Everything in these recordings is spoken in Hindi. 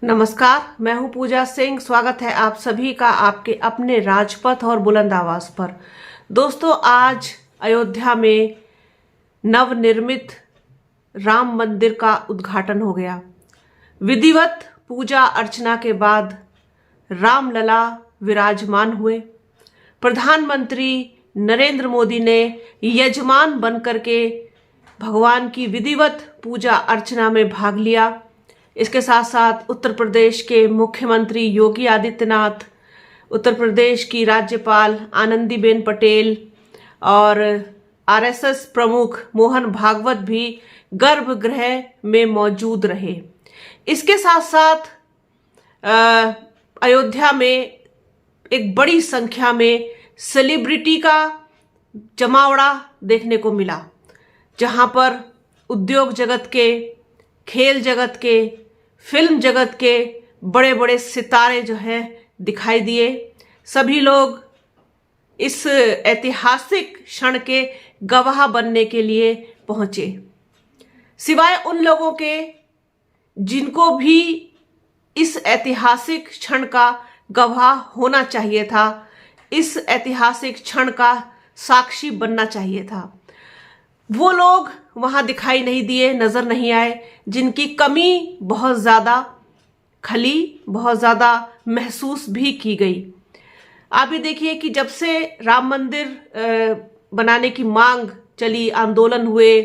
नमस्कार, मैं हूं पूजा सिंह। स्वागत है आप सभी का आपके अपने राजपथ और बुलंद आवाज पर। दोस्तों, आज अयोध्या में नवनिर्मित राम मंदिर का उद्घाटन हो गया। विधिवत पूजा अर्चना के बाद रामलला विराजमान हुए। प्रधानमंत्री नरेंद्र मोदी ने यजमान बनकर के भगवान की विधिवत पूजा अर्चना में भाग लिया। इसके साथ साथ उत्तर प्रदेश के मुख्यमंत्री योगी आदित्यनाथ, उत्तर प्रदेश की राज्यपाल आनंदीबेन पटेल और आरएसएस प्रमुख मोहन भागवत भी गर्भगृह में मौजूद रहे। इसके साथ साथ अयोध्या में एक बड़ी संख्या में सेलिब्रिटी का जमावड़ा देखने को मिला, जहां पर उद्योग जगत के, खेल जगत के, फिल्म जगत के बड़े बड़े सितारे जो हैं दिखाई दिए। सभी लोग इस ऐतिहासिक क्षण के गवाह बनने के लिए पहुंचे, सिवाय उन लोगों के जिनको भी इस ऐतिहासिक क्षण का गवाह होना चाहिए था, इस ऐतिहासिक क्षण का साक्षी बनना चाहिए था। वो लोग वहां दिखाई नहीं दिए, नजर नहीं आए, जिनकी कमी बहुत ज्यादा खली, बहुत ज्यादा महसूस भी की गई। आप ये देखिए कि जब से राम मंदिर बनाने की मांग चली, आंदोलन हुए,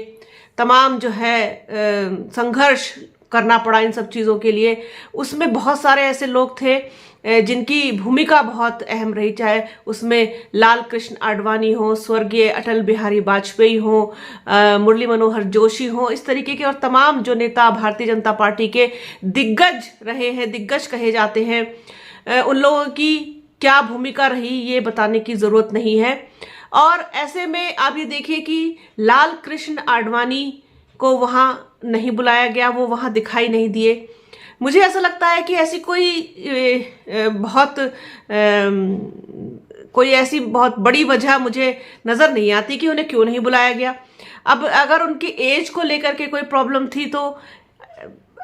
तमाम जो है संघर्ष करना पड़ा इन सब चीज़ों के लिए, उसमें बहुत सारे ऐसे लोग थे जिनकी भूमिका बहुत अहम रही, चाहे उसमें लाल कृष्ण आडवाणी हो, स्वर्गीय अटल बिहारी वाजपेयी हो, मुरली मनोहर जोशी हो, इस तरीके के और तमाम जो नेता भारतीय जनता पार्टी के दिग्गज रहे हैं, दिग्गज कहे जाते हैं, उन लोगों की क्या भूमिका रही ये बताने की ज़रूरत नहीं है। और ऐसे में आप ये देखिए कि लाल कृष्ण आडवाणी को वहाँ नहीं बुलाया गया, वो वहाँ दिखाई नहीं दिए। मुझे ऐसा लगता है कि ऐसी कोई ऐसी बहुत बड़ी वजह मुझे नज़र नहीं आती कि उन्हें क्यों नहीं बुलाया गया। अब अगर उनकी एज को लेकर के कोई प्रॉब्लम थी तो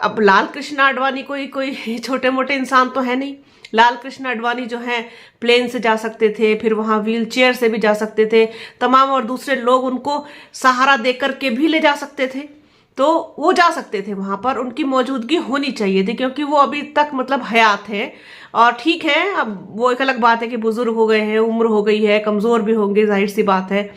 अब लाल कृष्ण आडवाणी कोई छोटे मोटे इंसान तो है नहीं। लाल कृष्ण आडवाणी जो हैं प्लेन से जा सकते थे, फिर वहाँ व्हील चेयर से भी जा सकते थे, तमाम और दूसरे लोग उनको सहारा देकर के भी ले जा सकते थे, तो वो जा सकते थे वहां पर, उनकी मौजूदगी होनी चाहिए थी, क्योंकि वो अभी तक मतलब हयात है। और ठीक है, अब वो एक अलग बात है कि बुजुर्ग हो गए हैं, उम्र हो गई है, कमजोर भी होंगे, जाहिर सी बात है,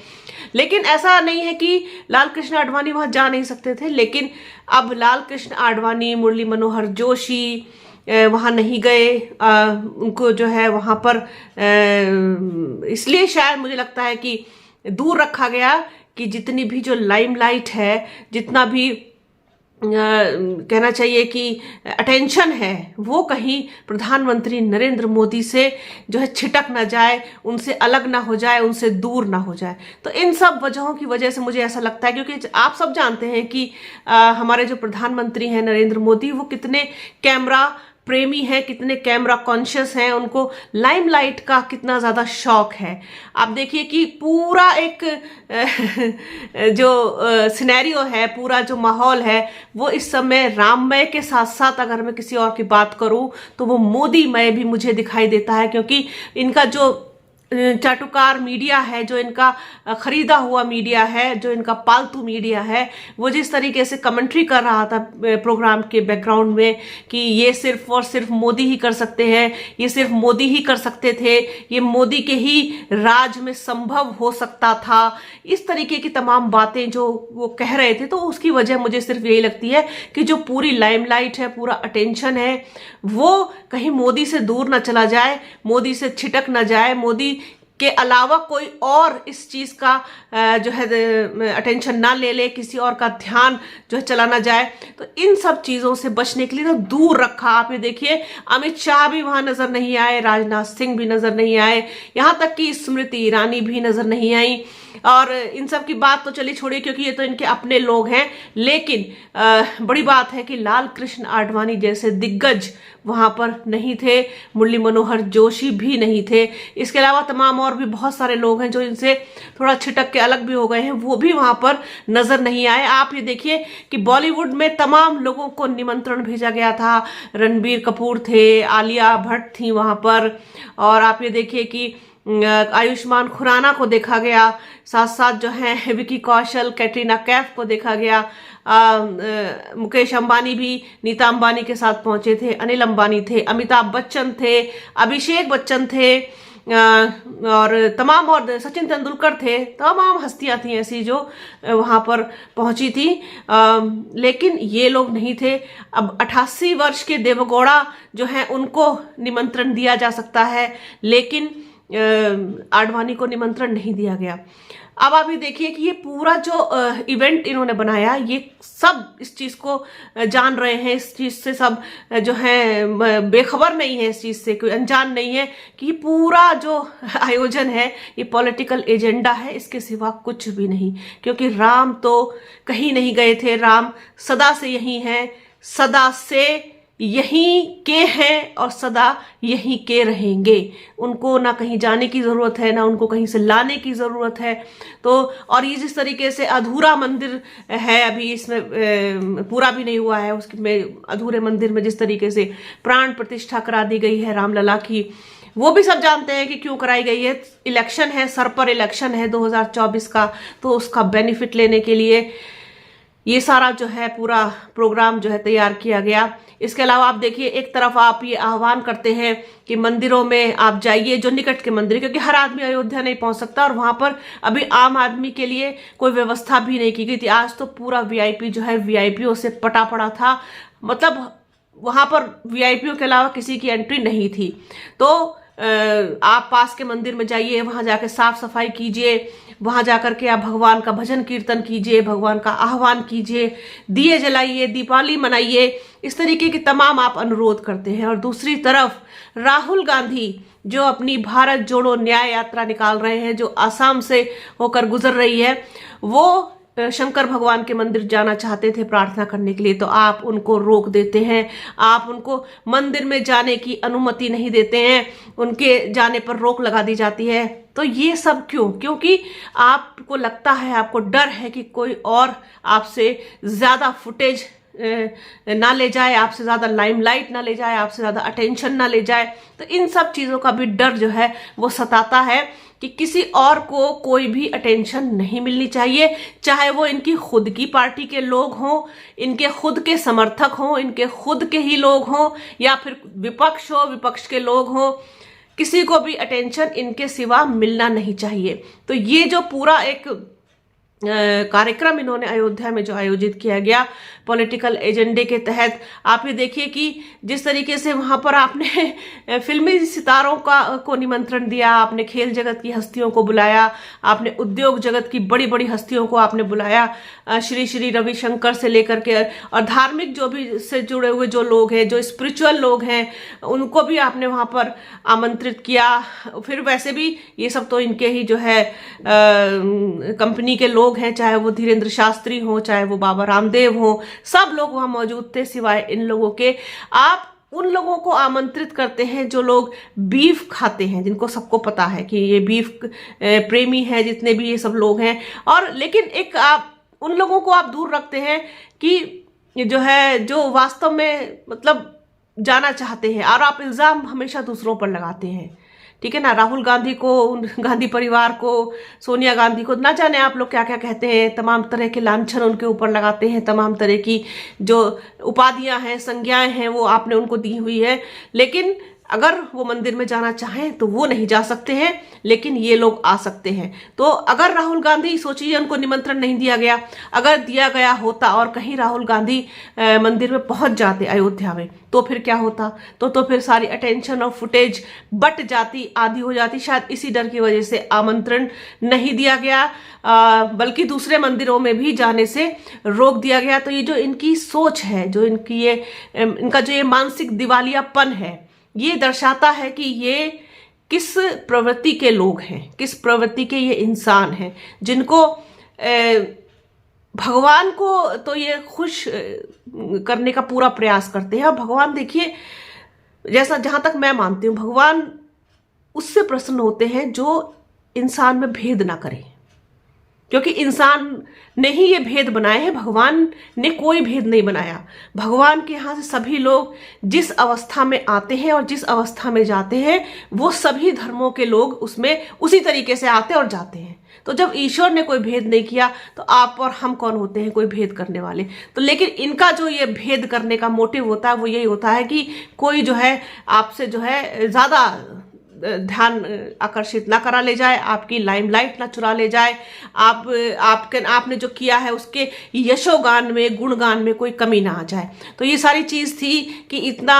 लेकिन ऐसा नहीं है कि लाल कृष्ण आडवाणी वहां जा नहीं सकते थे। लेकिन अब लाल कृष्ण आडवाणी, मुरली मनोहर जोशी वहाँ नहीं गए, उनको जो है वहाँ पर इसलिए शायद मुझे लगता है कि दूर रखा गया कि जितनी भी जो लाइमलाइट है, जितना भी कहना चाहिए कि अटेंशन है, वो कहीं प्रधानमंत्री नरेंद्र मोदी से जो है छिटक ना जाए, उनसे अलग ना हो जाए, उनसे दूर ना हो जाए। तो इन सब वजहों की वजह से मुझे ऐसा लगता है, क्योंकि आप सब जानते हैं कि हमारे जो प्रधानमंत्री हैं नरेंद्र मोदी, वो कितने कैमरा प्रेमी हैं, कितने कैमरा कॉन्शियस हैं, उनको लाइमलाइट का कितना ज़्यादा शौक है। आप देखिए कि पूरा एक जो सिनेरियो है, पूरा जो माहौल है, वो इस समय राममय के साथ साथ अगर मैं किसी और की बात करूं तो वो मोदीमय भी मुझे दिखाई देता है, क्योंकि इनका जो चाटुकार मीडिया है, जो इनका खरीदा हुआ मीडिया है, जो इनका पालतू मीडिया है, वो जिस तरीके से कमेंट्री कर रहा था प्रोग्राम के बैकग्राउंड में कि ये सिर्फ और सिर्फ मोदी ही कर सकते हैं, ये सिर्फ मोदी ही कर सकते थे, ये मोदी के ही राज में संभव हो सकता था, इस तरीके की तमाम बातें जो वो कह रहे थे, तो उसकी वजह मुझे सिर्फ यही लगती है कि जो पूरी लाइमलाइट है, पूरा अटेंशन है, वो कहीं मोदी से दूर ना चला जाए, मोदी से छिटक ना जाए, मोदी के अलावा कोई और इस चीज का जो है अटेंशन ना ले ले, किसी और का ध्यान जो है चला ना जाए। तो इन सब चीजों से बचने के लिए तो दूर रखा। आप ये देखिए, अमित शाह भी वहां नजर नहीं आए, राजनाथ सिंह भी नजर नहीं आए, यहां तक कि स्मृति ईरानी भी नजर नहीं आई। और इन सब की बात तो चलिए छोड़िए, क्योंकि ये तो इनके अपने लोग हैं, लेकिन बड़ी बात है कि लाल कृष्ण आडवाणी जैसे दिग्गज वहां पर नहीं थे, मुरली मनोहर जोशी भी नहीं थे, इसके अलावा तमाम और और भी बहुत सारे लोग हैं जो इनसे थोड़ा छिटक के अलग भी हो गए हैं, वो भी वहां पर नजर नहीं आए। आप ये देखिए कि बॉलीवुड में तमाम लोगों को निमंत्रण भेजा गया था, रणबीर कपूर थे, आलिया भट्ट थी वहां पर, और आप ये देखिए कि आयुष्मान खुराना को देखा गया, साथ साथ जो है विकी कौशल, कैटरीना कैफ को देखा गया, मुकेश अंबानी भी नीता अंबानी के साथ पहुंचे थे, अनिल अंबानी थे, अमिताभ बच्चन थे, अभिषेक बच्चन थे, और तमाम, और सचिन तेंदुलकर थे, तमाम हस्तियां थी ऐसी जो वहां पर पहुंची थी। लेकिन ये लोग नहीं थे। अब 88 वर्ष के देवगौड़ा जो हैं उनको निमंत्रण दिया जा सकता है, लेकिन आडवाणी को निमंत्रण नहीं दिया गया। अब आप ये देखिए कि ये पूरा जो इवेंट इन्होंने बनाया, ये सब इस चीज को जान रहे हैं, इस चीज से सब जो है बेखबर नहीं है, इस चीज से कोई अनजान नहीं है कि ये पूरा जो आयोजन है ये पॉलिटिकल एजेंडा है, इसके सिवा कुछ भी नहीं। क्योंकि राम तो कहीं नहीं गए थे, राम सदा से यही हैं, सदा से यहीं के हैं और सदा यहीं के रहेंगे। उनको ना कहीं जाने की जरूरत है, ना उनको कहीं से लाने की जरूरत है। तो और ये जिस तरीके से अधूरा मंदिर है, अभी इसमें पूरा भी नहीं हुआ है, उसमें अधूरे मंदिर में जिस तरीके से प्राण प्रतिष्ठा करा दी गई है रामलला की, वो भी सब जानते हैं कि क्यों कराई गई है। इलेक्शन है, सर पर इलेक्शन है 2024 का, तो उसका बेनिफिट लेने के लिए ये सारा जो है पूरा प्रोग्राम जो है तैयार किया गया। इसके अलावा आप देखिए, एक तरफ आप ये आह्वान करते हैं कि मंदिरों में आप जाइए, जो निकट के मंदिर, क्योंकि हर आदमी अयोध्या नहीं पहुंच सकता, और वहां पर अभी आम आदमी के लिए कोई व्यवस्था भी नहीं की गई थी। आज तो पूरा वीआईपी जो है वीआईपीओ से पटा पड़ा था, मतलब वहां पर वीआईपीओ के अलावा किसी की एंट्री नहीं थी। तो आप पास के मंदिर में जाइए, वहां जाकर साफ सफाई कीजिए, वहां जाकर के आप भगवान का भजन कीर्तन कीजिए, भगवान का आह्वान कीजिए, दिए जलाइए, दीपावली मनाइए, इस तरीके के तमाम आप अनुरोध करते हैं। और दूसरी तरफ राहुल गांधी जो अपनी भारत जोड़ो न्याय यात्रा निकाल रहे हैं, जो आसाम से होकर गुजर रही है, वो शंकर भगवान के मंदिर जाना चाहते थे प्रार्थना करने के लिए, तो आप उनको रोक देते हैं, आप उनको मंदिर में जाने की अनुमति नहीं देते हैं, उनके जाने पर रोक लगा दी जाती है। तो ये सब क्यों? क्योंकि आपको लगता है, आपको डर है कि कोई और आपसे ज्यादा फुटेज ना ले जाए, आपसे ज्यादा लाइमलाइट ना ले जाए, आपसे ज्यादा अटेंशन ना ले जाए। तो इन सब चीजों का भी डर जो है वो सताता है कि किसी और को कोई भी अटेंशन नहीं मिलनी चाहिए, चाहे वो इनकी खुद की पार्टी के लोग हों, इनके खुद के समर्थक हों, इनके खुद के ही लोग हों, या फिर विपक्ष हो, विपक्ष के लोग हों, किसी को भी अटेंशन इनके सिवा मिलना नहीं चाहिए। तो ये जो पूरा एक कार्यक्रम इन्होंने अयोध्या में जो आयोजित किया गया पॉलिटिकल एजेंडे के तहत, आप ये देखिए कि जिस तरीके से वहां पर आपने फिल्मी सितारों को निमंत्रण दिया, आपने खेल जगत की हस्तियों को बुलाया, आपने उद्योग जगत की बड़ी बड़ी हस्तियों को आपने बुलाया, श्री श्री रविशंकर से लेकर के, और धार्मिक जो भी से जुड़े हुए जो लोग हैं, जो स्पिरिचुअल लोग हैं, उनको भी आपने वहां पर आमंत्रित किया। फिर वैसे भी ये सब तो इनके ही जो है कंपनी के लोग हैं, चाहे वो धीरेन्द्र शास्त्री हो, चाहे वो बाबा रामदेव हो, सब लोग वहां मौजूद थे सिवाय इन लोगों के। आप उन लोगों को आमंत्रित करते हैं जो लोग बीफ खाते हैं, जिनको सबको पता है कि ये बीफ प्रेमी है, जितने भी ये सब लोग हैं, और लेकिन एक आप उन लोगों को आप दूर रखते हैं कि जो है जो वास्तव में मतलब जाना चाहते हैं, और आप इल्जाम हमेशा दूसरों पर लगाते हैं। ठीक है ना, राहुल गांधी को, गांधी परिवार को, सोनिया गांधी को, ना जाने आप लोग क्या क्या कहते हैं, तमाम तरह के लांछन उनके ऊपर लगाते हैं, तमाम तरह की जो उपाधियां हैं, संज्ञाएं हैं, वो आपने उनको दी हुई है। लेकिन अगर वो मंदिर में जाना चाहें तो वो नहीं जा सकते हैं, लेकिन ये लोग आ सकते हैं। तो अगर राहुल गांधी, सोचिए उनको निमंत्रण नहीं दिया गया, अगर दिया गया होता और कहीं राहुल गांधी मंदिर में पहुंच जाते अयोध्या में, तो फिर क्या होता? तो फिर सारी अटेंशन और फुटेज बट जाती, आधी हो जाती। शायद इसी डर की वजह से आमंत्रण नहीं दिया गया, बल्कि दूसरे मंदिरों में भी जाने से रोक दिया गया। तो ये जो इनकी सोच है, जो इनका जो ये मानसिक दिवालियापन है, ये दर्शाता है कि ये किस प्रवृत्ति के लोग हैं, किस प्रवृत्ति के ये इंसान हैं, जिनको भगवान को तो ये खुश करने का पूरा प्रयास करते हैं। और भगवान देखिए, जैसा जहां तक मैं मानती हूँ, भगवान उससे प्रसन्न होते हैं जो इंसान में भेद ना करें, क्योंकि इंसान ने ही ये भेद बनाए हैं, भगवान ने कोई भेद नहीं बनाया। भगवान के यहाँ से सभी लोग जिस अवस्था में आते हैं और जिस अवस्था में जाते हैं, वो सभी धर्मों के लोग उसमें उसी तरीके से आते और जाते हैं। तो जब ईश्वर ने कोई भेद नहीं किया तो आप और हम कौन होते हैं कोई भेद करने वाले। तो लेकिन इनका जो ये भेद करने का मोटिव होता है वो यही होता है कि कोई जो है आपसे जो है ज्यादा ध्यान आकर्षित ना करा ले जाए, आपकी लाइमलाइट ना चुरा ले जाए, आपने जो किया है उसके यशोगान में, गुणगान में कोई कमी ना आ जाए। तो ये सारी चीज थी कि इतना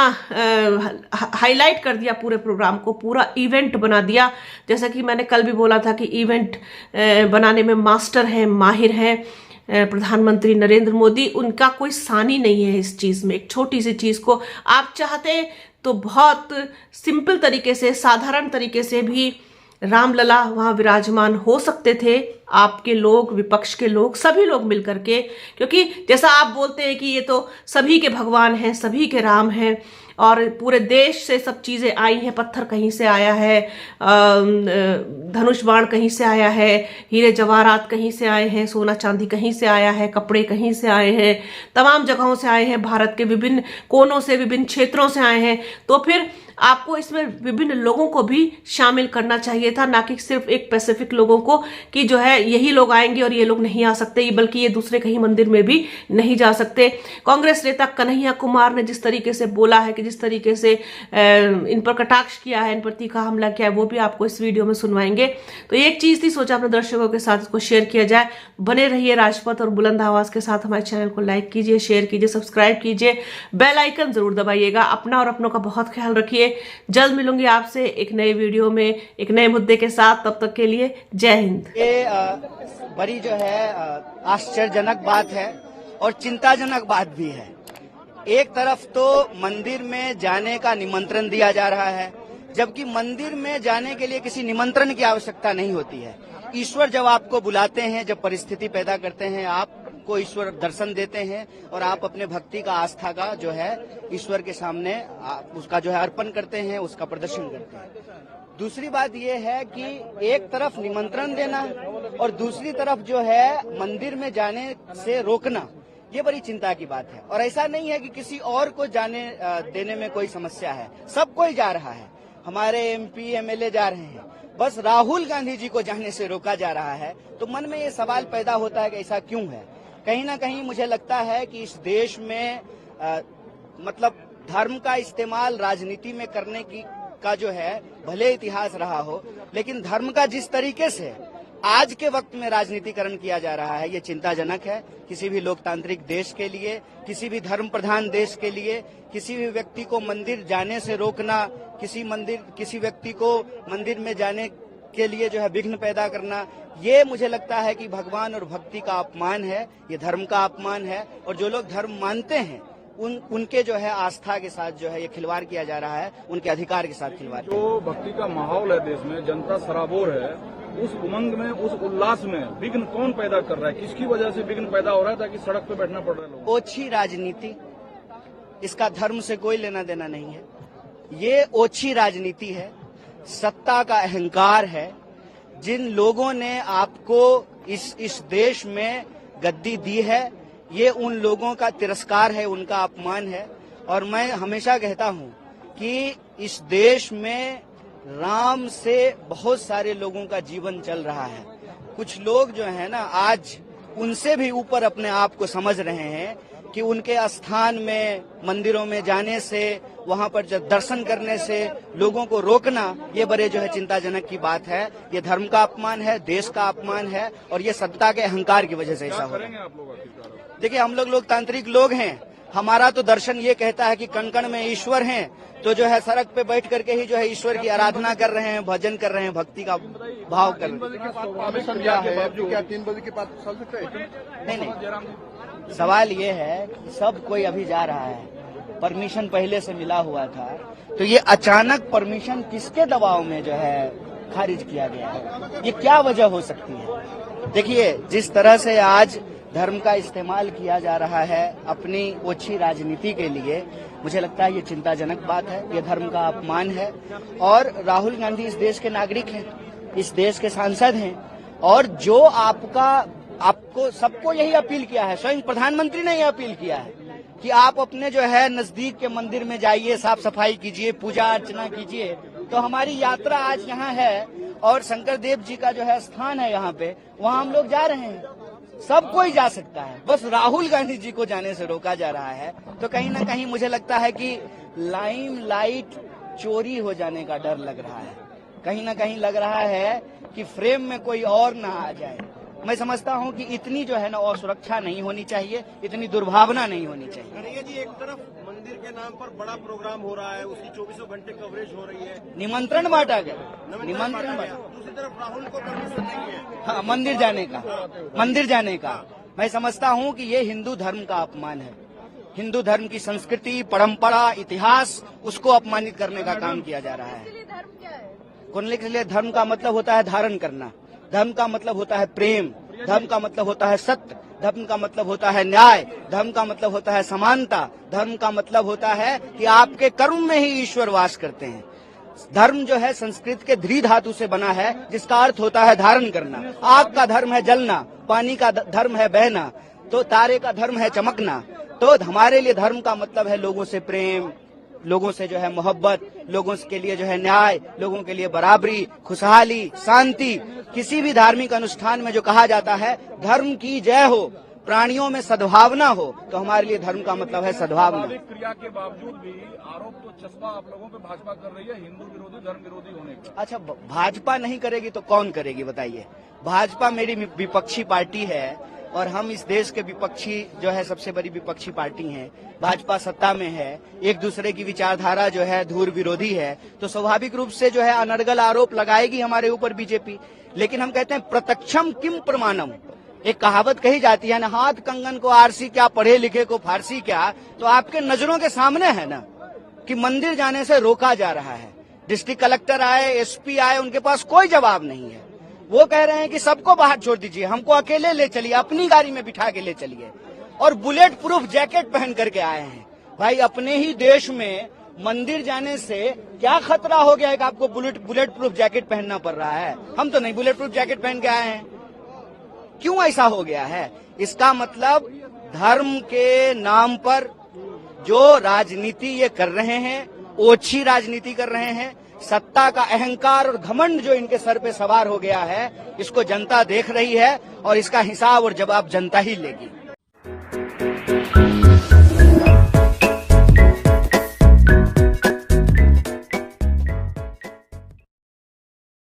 हाईलाइट कर दिया पूरे प्रोग्राम को, पूरा इवेंट बना दिया। जैसा कि मैंने कल भी बोला था कि इवेंट बनाने में मास्टर हैं, माहिर हैं प्रधानमंत्री नरेंद्र मोदी। उनका कोई सानी नहीं है इस चीज में। एक छोटी सी चीज को आप चाहते तो बहुत सिंपल तरीके से, साधारण तरीके से भी रामलला वहां विराजमान हो सकते थे। आपके लोग, विपक्ष के लोग, सभी लोग मिलकर के, क्योंकि जैसा आप बोलते हैं कि ये तो सभी के भगवान हैं, सभी के राम हैं और पूरे देश से सब चीजें आई हैं, पत्थर कहीं से आया है, धनुष बाण कहीं से आया है, हीरे जवाहरात कहीं से आए हैं, सोना चांदी कहीं से आया है, कपड़े कहीं से आए हैं, तमाम जगहों से आए हैं, भारत के विभिन्न कोनों से, विभिन्न क्षेत्रों से आए हैं। तो फिर आपको इसमें विभिन्न लोगों को भी शामिल करना चाहिए था, ना कि सिर्फ एक पैसिफिक लोगों को कि जो है यही लोग आएंगे और ये लोग नहीं आ सकते, बल्कि ये दूसरे कहीं मंदिर में भी नहीं जा सकते। कांग्रेस नेता कन्हैया कुमार ने जिस तरीके से बोला है, कि जिस तरीके से इन पर कटाक्ष किया है, इन पर तीखा हमला किया है, वो भी आपको इस वीडियो में सुनवाएंगे। तो एक चीज थी, सोचा अपने दर्शकों के साथ इसको शेयर किया जाए। बने रहिए राजपथ और बुलंद आवाज के साथ। हमारे चैनल को लाइक कीजिए, शेयर कीजिए, सब्सक्राइब कीजिए, बेल आइकन जरूर दबाइएगा। अपना और अपनों का बहुत ख्याल रखिए। जल्द मिलूंगी आपसे एक नए वीडियो में, एक नए मुद्दे के साथ। तब तक के लिए जय हिंद। ये बड़ी जो है आश्चर्यजनक बात है और चिंताजनक बात भी है। एक तरफ तो मंदिर में जाने का निमंत्रण दिया जा रहा है, जबकि मंदिर में जाने के लिए किसी निमंत्रण की आवश्यकता नहीं होती है। ईश्वर जब आपको बुलाते हैं, जब परिस्थिति पैदा करते हैं, आपको ईश्वर दर्शन देते हैं और आप अपने भक्ति का, आस्था का जो है ईश्वर के सामने उसका जो है अर्पण करते हैं, उसका प्रदर्शन करते हैं। दूसरी बात यह है कि एक तरफ निमंत्रण देना और दूसरी तरफ जो है मंदिर में जाने से रोकना, ये बड़ी चिंता की बात है। और ऐसा नहीं है कि किसी और को जाने देने में कोई समस्या है, सब कोई जा रहा है, हमारे एमपी एमएलए जा रहे हैं, बस राहुल गांधी जी को जाने से रोका जा रहा है। तो मन में ये सवाल पैदा होता है कि ऐसा क्यों है। कहीं ना कहीं मुझे लगता है कि इस देश में मतलब धर्म का इस्तेमाल राजनीति में करने का जो है भले इतिहास रहा हो, लेकिन धर्म का जिस तरीके से आज के वक्त में राजनीतिकरण किया जा रहा है, ये चिंताजनक है। किसी भी लोकतांत्रिक देश के लिए, किसी भी धर्म प्रधान देश के लिए, किसी भी व्यक्ति को मंदिर जाने से रोकना, किसी व्यक्ति को मंदिर में जाने के लिए जो है विघ्न पैदा करना, ये मुझे लगता है कि भगवान और भक्ति का अपमान है, ये धर्म का अपमान है। और जो लोग धर्म मानते हैं उनके जो है आस्था के साथ जो है ये खिलवाड़ किया जा रहा है, उनके अधिकार के साथ खिलवाड़। जो भक्ति का माहौल है देश में, जनता सराबोर है, उस उमंग में, उस उल्लास में विघ्न कौन पैदा कर रहा है? किसकी वजह से विघ्न पैदा हो रहा है ताकि सड़क पे बैठना पड़ रहा है लोगों? ओछी राजनीति, इसका धर्म से कोई लेना देना नहीं है। ये ओछी राजनीति है, सत्ता का अहंकार है। जिन लोगों ने आपको इस देश में गद्दी दी है, ये उन लोगों का तिरस्कार है, उनका अपमान है। और मैं हमेशा कहता हूं कि इस देश में राम से बहुत सारे लोगों का जीवन चल रहा है। कुछ लोग जो है ना, आज उनसे भी ऊपर अपने आप को समझ रहे हैं कि उनके स्थान में, मंदिरों में जाने से, वहां पर जब दर्शन करने से लोगों को रोकना, ये बड़े जो है चिंताजनक की बात है। ये धर्म का अपमान है, देश का अपमान है और ये सत्ता के अहंकार की वजह से ऐसा हो रहा है। देखिए, हम लोग लोकतांत्रिक लोग हैं, हमारा तो दर्शन ये कहता है कि कण कण में ईश्वर हैं, तो जो है सड़क पे बैठ करके ही जो है ईश्वर की आराधना कर रहे हैं, भजन कर रहे हैं, भक्ति का भाव कर रहे हैं। क्या 3 बजे के बाद चल सकते हैं? नहीं, सवाल ये है कि सब कोई अभी जा रहा है, परमिशन पहले से मिला हुआ था, तो ये अचानक परमिशन किसके दबाव में जो है खारिज किया गया है? ये क्या वजह हो सकती है? देखिए, जिस तरह से आज धर्म का इस्तेमाल किया जा रहा है अपनी ओछी राजनीति के लिए, मुझे लगता है ये चिंताजनक बात है, ये धर्म का अपमान है। और राहुल गांधी इस देश के नागरिक हैं, इस देश के सांसद हैं, और जो आपको सबको यही अपील किया है, स्वयं प्रधानमंत्री ने यह अपील किया है कि आप अपने जो है नजदीक के मंदिर में जाइए, साफ सफाई कीजिए, पूजा अर्चना कीजिए। तो हमारी यात्रा आज यहाँ है और शंकर देव जी का जो है स्थान है यहाँ पे, वहाँ हम लोग जा रहे हैं। सब कोई जा सकता है, बस राहुल गांधी जी को जाने से रोका जा रहा है। तो कहीं ना कहीं मुझे लगता है कि लाइमलाइट चोरी हो जाने का डर लग रहा है, कहीं ना कहीं लग रहा है कि फ्रेम में कोई और ना आ जाए। मैं समझता हूं कि इतनी जो है ना असुरक्षा नहीं होनी चाहिए, इतनी दुर्भावना नहीं होनी चाहिए। कन्हैया जी, एक तरफ मंदिर के नाम पर बड़ा प्रोग्राम हो रहा है, उसकी 24 घंटे कवरेज हो रही है, निमंत्रण बांटा गया, निमंत्रण बांटा। दूसरी तरफ राहुल को परमिशन नहीं है हाँ, मंदिर जाने का मैं समझता हूं कि ये हिंदू धर्म का अपमान है। हिंदू धर्म की संस्कृति, परंपरा, इतिहास, उसको अपमानित करने का काम किया जा रहा है। कुंडली के लिए धर्म का मतलब होता है धारण करना, धर्म का मतलब होता है प्रेम, धर्म का मतलब होता है सत्य, धर्म का मतलब होता है न्याय, धर्म का मतलब होता है समानता, धर्म का मतलब होता है कि आपके कर्म में ही ईश्वर वास करते हैं। धर्म जो है संस्कृत के ध्री धातु से बना है, जिसका अर्थ होता है धारण करना। आग का धर्म है जलना, पानी का धर्म है बहना, तो तारे का धर्म है चमकना। तो हमारे लिए धर्म का मतलब है लोगों से प्रेम, लोगों से जो है मोहब्बत, लोगों के लिए जो है न्याय, लोगों के लिए बराबरी, खुशहाली, शांति। किसी भी धार्मिक अनुष्ठान में जो कहा जाता है धर्म की जय हो, प्राणियों में सद्भावना हो, तो हमारे लिए धर्म का मतलब है सद्भावना। क्रिया के बावजूद भी आरोप तो चस्पा आप लोगों पे भाजपा कर रही है हिंदू विरोधी, धर्म विरोधी होने का। अच्छा, भाजपा नहीं करेगी तो कौन करेगी बताइए? भाजपा मेरी विपक्षी पार्टी है और हम इस देश के विपक्षी जो है सबसे बड़ी विपक्षी पार्टी हैं। भाजपा सत्ता में है, एक दूसरे की विचारधारा जो है धूर विरोधी है, तो स्वाभाविक रूप से जो है अनर्गल आरोप लगाएगी हमारे ऊपर बीजेपी। लेकिन हम कहते हैं प्रत्यक्षम किम प्रमाणम, एक कहावत कही जाती है ना, हाथ कंगन को आरसी क्या, पढ़े लिखे को फारसी क्या। तो आपके नजरों के सामने है ना कि मंदिर जाने से रोका जा रहा है। डिस्ट्रिक्ट कलेक्टर आए, एसपी आए, उनके पास कोई जवाब नहीं है। वो कह रहे हैं कि सबको बाहर छोड़ दीजिए, हमको अकेले ले चलिए, अपनी गाड़ी में बिठा के ले चलिए, और बुलेट प्रूफ जैकेट पहन करके आए हैं। भाई, अपने ही देश में मंदिर जाने से क्या खतरा हो गया है कि आपको बुलेट प्रूफ जैकेट पहनना पड़ रहा है? हम तो नहीं बुलेट प्रूफ जैकेट पहन के आए हैं। क्यों ऐसा हो गया है? इसका मतलब धर्म के नाम पर जो राजनीति ये कर रहे हैं, ओछी राजनीति कर रहे हैं। सत्ता का अहंकार और घमंड जो इनके सर पे सवार हो गया है, इसको जनता देख रही है और इसका हिसाब और जवाब जनता ही लेगी।